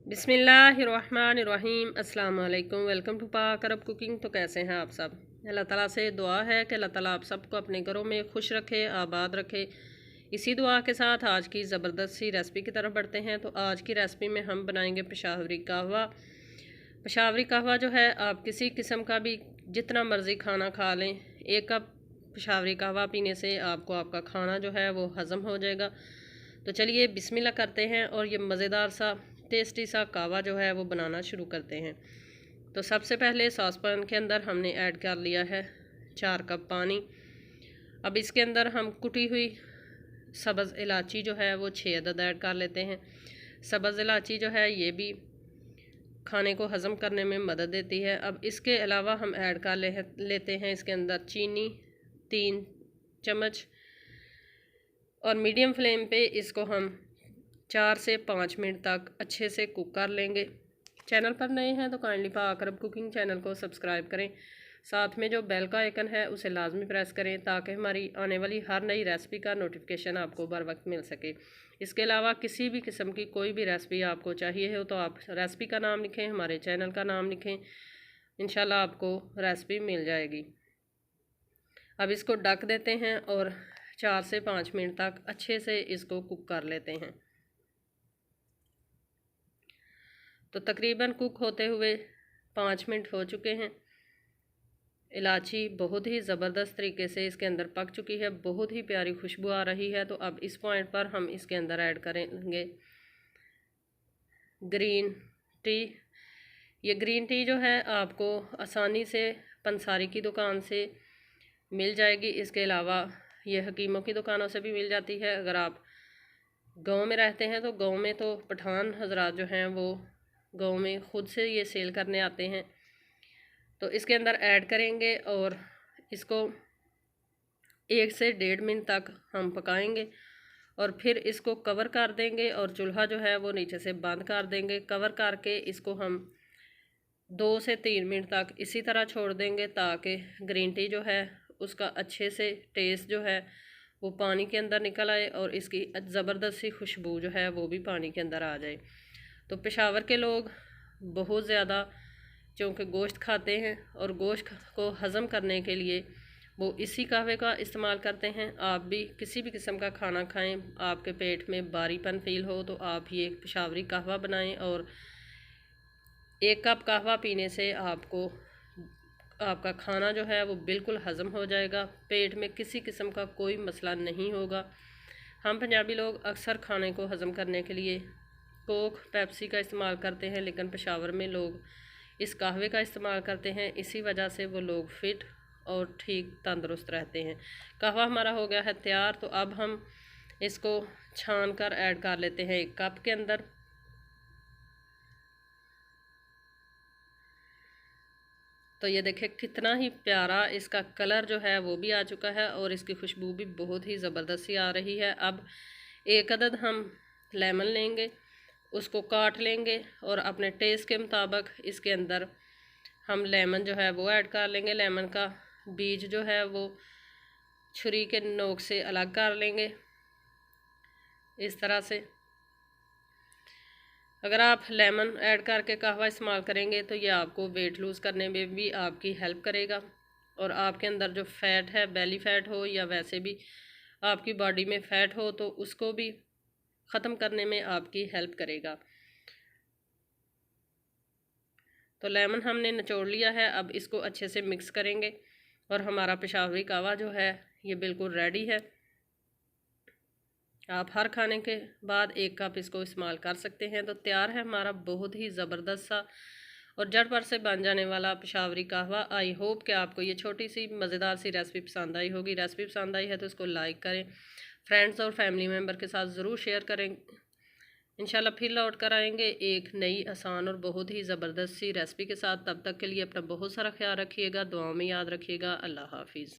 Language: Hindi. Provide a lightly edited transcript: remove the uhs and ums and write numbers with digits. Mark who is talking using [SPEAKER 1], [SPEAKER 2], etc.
[SPEAKER 1] बिस्मिल्लाहिर्रहमानिर्रहीम अस्सलाम वालेकुम। वेलकम टू पाक अरब कुकिंग। तो कैसे हैं आप सब? अल्लाह ताला से दुआ है कि अल्लाह ताला आप सबको अपने घरों में खुश रखे, आबाद रखे। इसी दुआ के साथ आज की ज़बरदस्त सी रेसिपी की तरफ बढ़ते हैं। तो आज की रेसिपी में हम बनाएंगे पेशावरी कहवा। पेशावरी कहवा जो है, आप किसी किस्म का भी जितना मर्ज़ी खाना खा लें, 1 कप पेशावरी कहवा पीने से आपको आपका खाना जो है वो हज़म हो जाएगा। तो चलिए बिस्मिल्लाह करते हैं और ये मज़ेदार सा टेस्टी सा कहवा जो है वो बनाना शुरू करते हैं। तो सबसे पहले सॉस पैन के अंदर हमने ऐड कर लिया है 4 कप पानी। अब इसके अंदर हम कुटी हुई सब्ज़ इलायची जो है वो 6 अदद ऐड कर लेते हैं। सब्ज़ इलायची जो है ये भी खाने को हज़म करने में मदद देती है। अब इसके अलावा हम ऐड कर लेते हैं इसके अंदर चीनी 3 चम्मच, और मीडियम फ्लेम पे इसको हम 4 से 5 मिनट तक अच्छे से कुक कर लेंगे। चैनल पर नए हैं तो काइंडली पाक अरब कुकिंग चैनल को सब्सक्राइब करें। साथ में जो बेल का आइकन है उसे लाजमी प्रेस करें ताकि हमारी आने वाली हर नई रेसिपी का नोटिफिकेशन आपको बर वक्त मिल सके। इसके अलावा किसी भी किस्म की कोई भी रेसिपी आपको चाहिए हो तो आप रेसिपी का नाम लिखें, हमारे चैनल का नाम लिखें, इंशाल्लाह आपको रेसिपी मिल जाएगी। अब इसको ढक देते हैं और 4 से 5 मिनट तक अच्छे से इसको कुक कर लेते हैं। तो तकरीबन कुक होते हुए 5 मिनट हो चुके हैं। इलायची बहुत ही ज़बरदस्त तरीके से इसके अंदर पक चुकी है, बहुत ही प्यारी खुशबू आ रही है। तो अब इस पॉइंट पर हम इसके अंदर ऐड करेंगे ग्रीन टी। ये ग्रीन टी जो है आपको आसानी से पंसारी की दुकान से मिल जाएगी। इसके अलावा ये हकीमों की दुकानों से भी मिल जाती है। अगर आप गांव में रहते हैं तो गांव में तो पठान हजरात जो हैं वो गांव में ख़ुद से ये सेल करने आते हैं। तो इसके अंदर ऐड करेंगे और इसको 1 से 1.5 मिनट तक हम पकाएंगे और फिर इसको कवर कर देंगे और चूल्हा जो है वो नीचे से बंद कर देंगे। कवर करके इसको हम 2 से 3 मिनट तक इसी तरह छोड़ देंगे ताकि ग्रीन टी जो है उसका अच्छे से टेस्ट जो है वो पानी के अंदर निकल आए और इसकी ज़बरदस्त सी खुशबू जो है वो भी पानी के अंदर आ जाए। तो पेशावर के लोग बहुत ज़्यादा चूँकि गोश्त खाते हैं और गोश्त को हज़म करने के लिए वो इसी कहवे का इस्तेमाल करते हैं। आप भी किसी भी किस्म का खाना खाएं, आपके पेट में भारीपन फील हो तो आप ये पेशावरी कहवा बनाएं और 1 कप कहवा पीने से आपको आपका खाना जो है वो बिल्कुल हज़म हो जाएगा। पेट में किसी किस्म का कोई मसला नहीं होगा। हम पंजाबी लोग अक्सर खाने को हज़म करने के लिए कोक पेप्सी का इस्तेमाल करते हैं, लेकिन पेशावर में लोग इस कहवे का इस्तेमाल करते हैं। इसी वजह से वो लोग फिट और ठीक तंदुरुस्त रहते हैं। कहवा हमारा हो गया है तैयार। तो अब हम इसको छान कर ऐड कर लेते हैं 1 कप के अंदर। तो ये देखें कितना ही प्यारा इसका कलर जो है वो भी आ चुका है और इसकी खुशबू भी बहुत ही ज़बरदस्त सी आ रही है। अब 1 अदद हम लेमन लेंगे, उसको काट लेंगे और अपने टेस्ट के मुताबिक इसके अंदर हम लेमन जो है वो ऐड कर लेंगे। लेमन का बीज जो है वो छुरी के नोक से अलग कर लेंगे इस तरह से। अगर आप लेमन ऐड करके कहवा इस्तेमाल करेंगे तो ये आपको वेट लूज़ करने में भी आपकी हेल्प करेगा और आपके अंदर जो फ़ैट है, बेली फ़ैट हो या वैसे भी आपकी बॉडी में फ़ैट हो तो उसको भी ख़त्म करने में आपकी हेल्प करेगा। तो लेमन हमने निचोड़ लिया है। अब इसको अच्छे से मिक्स करेंगे और हमारा पेशावरी कहवा जो है ये बिल्कुल रेडी है। आप हर खाने के बाद 1 कप इसको इस्तेमाल कर सकते हैं। तो तैयार है हमारा बहुत ही ज़बरदस्त सा और झटपट से बन जाने वाला पेशावरी कहवा। आई होप कि आपको ये छोटी सी मज़ेदार सी रेसिपी पसंद आई होगी। रेसिपी पसंद आई है तो इसको लाइक करें, फ्रेंड्स और फैमिली मेम्बर के साथ ज़रूर शेयर करें। इंशाल्लाह फिर लौट कर आएंगे एक नई आसान और बहुत ही ज़बरदस्त सी रेसिपी के साथ। तब तक के लिए अपना बहुत सारा ख्याल रखिएगा, दुआओं में याद रखिएगा। अल्लाह हाफिज़।